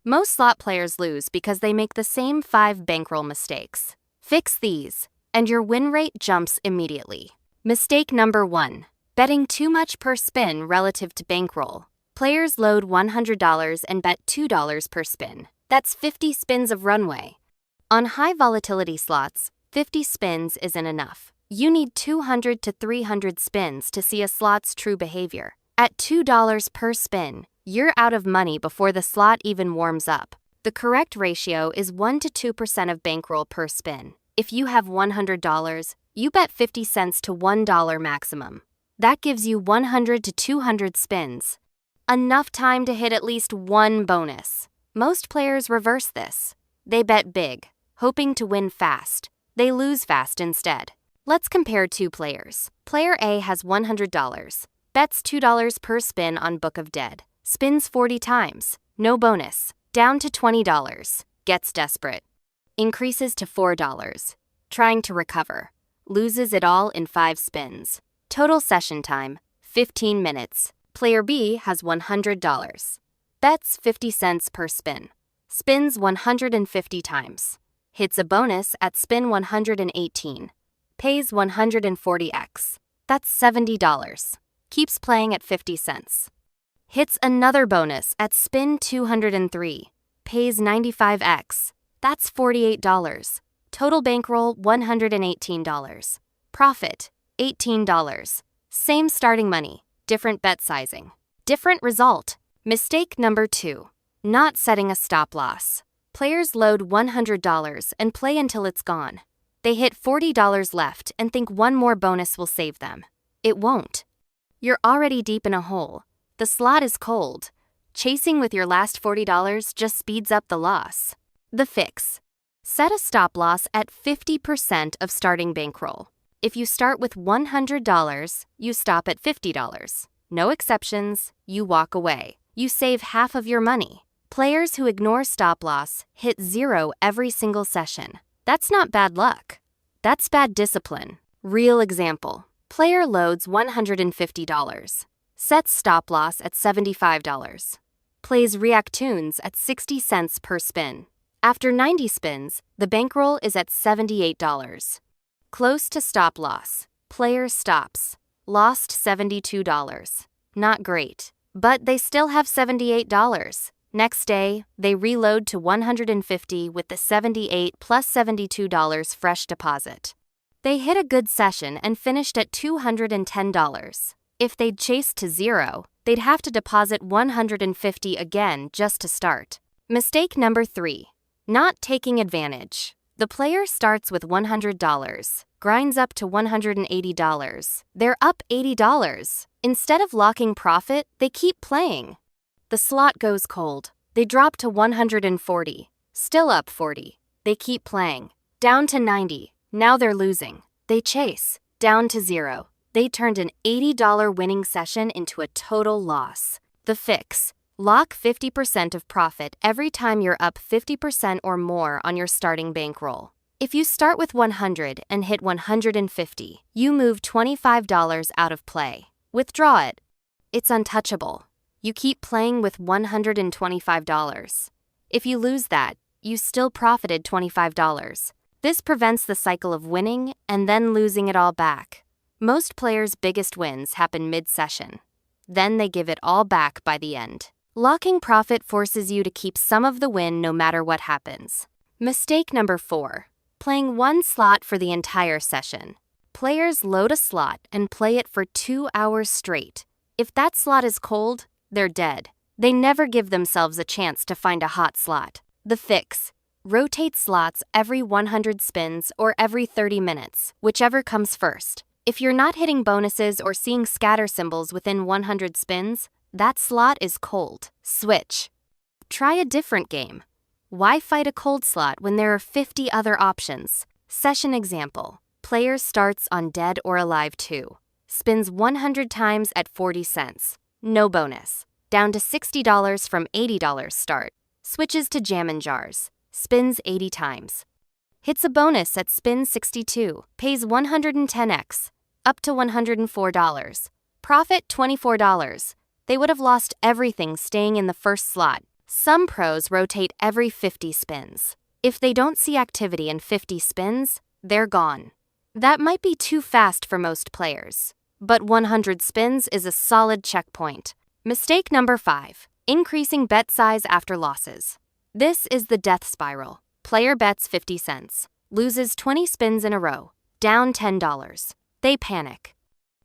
Most slot players lose because they make the same 5 bankroll mistakes. Fix these, and your win rate jumps immediately. Mistake number 1. Betting too much per spin relative to bankroll. Players load $100 and bet $2 per spin. That's 50 spins of runway. On high volatility slots, 50 spins isn't enough. You need 200 to 300 spins to see a slot's true behavior. At $2 per spin, you're out of money before the slot even warms up. The correct ratio is 1 to 2% of bankroll per spin. If you have $100, you bet 50 cents to $1 maximum. That gives you 100 to 200 spins. Enough time to hit at least one bonus. Most players reverse this. They bet big, hoping to win fast. They lose fast instead. Let's compare two players. Player A has $100, bets $2 per spin on Book of Dead, spins 40 times, no bonus, down to $20, gets desperate, increases to $4, trying to recover, loses it all in 5 spins. Total session time, 15 minutes. Player B has $100, bets 50 cents per spin, spins 150 times, hits a bonus at spin 118, pays 140x, that's $70, keeps playing at 50 cents. Hits another bonus at spin 203, pays 95x, that's $48, total bankroll $118, profit $18, same starting money, different bet sizing, different result. Mistake number 2, not setting a stop loss. Players load $100 and play until it's gone. They hit $40 left and think one more bonus will save them. It won't. You're already deep in a hole. The slot is cold. Chasing with your last $40 just speeds up the loss. The fix. Set a stop loss at 50% of starting bankroll. If you start with $100, you stop at $50. No exceptions, you walk away. You save half of your money. Players who ignore stop loss hit 0 every single session. That's not bad luck. That's bad discipline. Real example. Player loads $150, sets stop loss at $75, plays Reactoons at 60 cents per spin. After 90 spins, the bankroll is at $78. Close to stop loss. Player stops. Lost $72. Not great. But they still have $78. Next day, they reload to $150 with the $78 plus $72 fresh deposit. They hit a good session and finished at $210. If they'd chased to 0, they'd have to deposit $150 again just to start. Mistake number 3, not taking advantage. The player starts with $100, grinds up to $180. They're up $80. Instead of locking profit, they keep playing. The slot goes cold. They drop to $140, still up $40. They keep playing. Down to $90. Now they're losing. They chase. Down to 0. They turned an $80 winning session into a total loss. The fix. Lock 50% of profit every time you're up 50% or more on your starting bankroll. If you start with $100 and hit $150, you move $25 out of play. Withdraw it. It's untouchable. You keep playing with $125. If you lose that, you still profited $25. This prevents the cycle of winning and then losing it all back. Most players' biggest wins happen mid-session. Then they give it all back by the end. Locking profit forces you to keep some of the win no matter what happens. Mistake number 4, playing one slot for the entire session. Players load a slot and play it for 2 hours straight. If that slot is cold, they're dead. They never give themselves a chance to find a hot slot. The fix. Rotate slots every 100 spins or every 30 minutes, whichever comes first. If you're not hitting bonuses or seeing scatter symbols within 100 spins, that slot is cold. Switch. Try a different game. Why fight a cold slot when there are 50 other options? Session example. Player starts on Dead or Alive 2. Spins 100 times at 40 cents. No bonus. Down to $60 from $80 start. Switches to Jammin' Jars. Spins 80 times. Hits a bonus at spin 62. Pays 110x. Up to $104. Profit $24. They would have lost everything staying in the first slot. Some pros rotate every 50 spins. If they don't see activity in 50 spins, they're gone. That might be too fast for most players, but 100 spins is a solid checkpoint. Mistake number 5. Increasing bet size after losses. This is the death spiral. Player bets 50 cents, loses 20 spins in a row, down $10. They panic.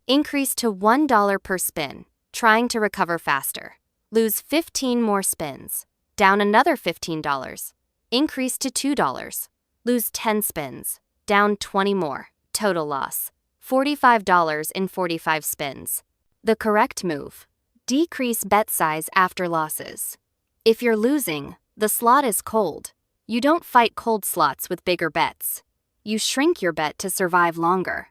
Increase to $1 per spin, trying to recover faster. Lose 15 more spins, down another $15. Increase to $2. Lose 10 spins, down 20 more. Total loss, $45 in 45 spins. The correct move. Decrease bet size after losses. If you're losing, the slot is cold. You don't fight cold slots with bigger bets. You shrink your bet to survive longer.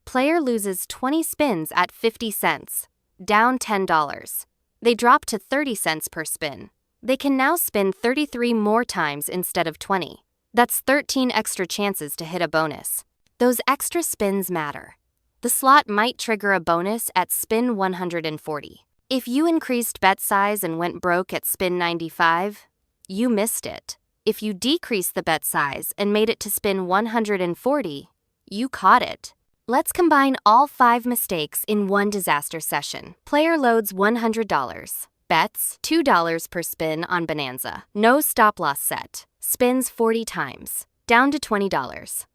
Player loses 20 spins at 50 cents, down $10. They drop to 30 cents per spin. They can now spin 33 more times instead of 20. That's 13 extra chances to hit a bonus. Those extra spins matter. The slot might trigger a bonus at spin 140. If you increased bet size and went broke at spin 95, you missed it. If you decreased the bet size and made it to spin 140, you caught it. Let's combine all 5 mistakes in one disaster session. Player loads $100. Bets $2 per spin on Bonanza. No stop loss set. Spins 40 times. Down to $20.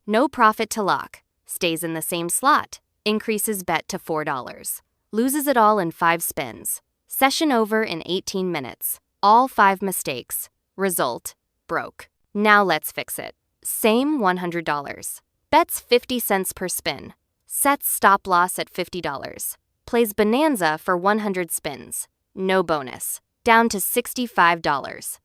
No profit to lock. Stays in the same slot. Increases bet to $4. Loses it all in 5 spins. Session over in 18 minutes. All 5 mistakes. Result, broke. Now let's fix it. Same $100. Bets 50 cents per spin. Sets stop loss at $50. Plays Bonanza for 100 spins. No bonus. Down to $65.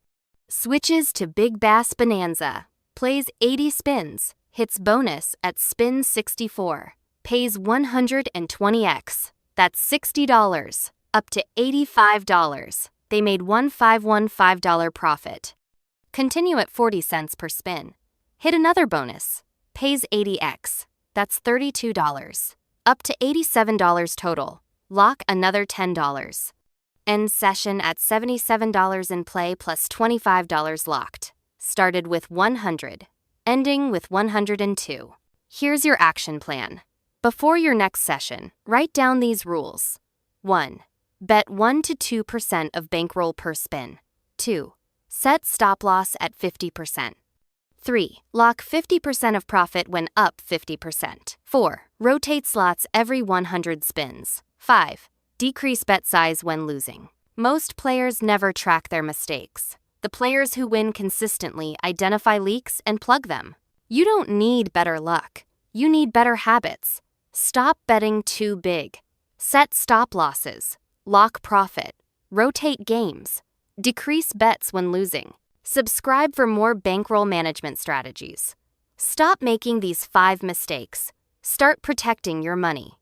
Switches to Big Bass Bonanza. Plays 80 spins. Hits bonus at spin 64. Pays 120x. That's $60. Up to $85. They made $1,515 profit. Continue at 40 cents per spin. Hit another bonus. Pays 80x. That's $32. Up to $87 total. Lock another $10. End session at $77 in play plus $25 locked. Started with 100. Ending with 102. Here's your action plan. Before your next session, write down these rules. 1. Bet 1 to 2% of bankroll per spin. 2. Set stop loss at 50%. 3. Lock 50% of profit when up 50%. 4. Rotate slots every 100 spins. 5. Decrease bet size when losing. Most players never track their mistakes. The players who win consistently identify leaks and plug them. You don't need better luck. You need better habits. Stop betting too big. Set stop losses. Lock profit. Rotate games. Decrease bets when losing. Subscribe for more bankroll management strategies. Stop making these 5 mistakes. Start protecting your money.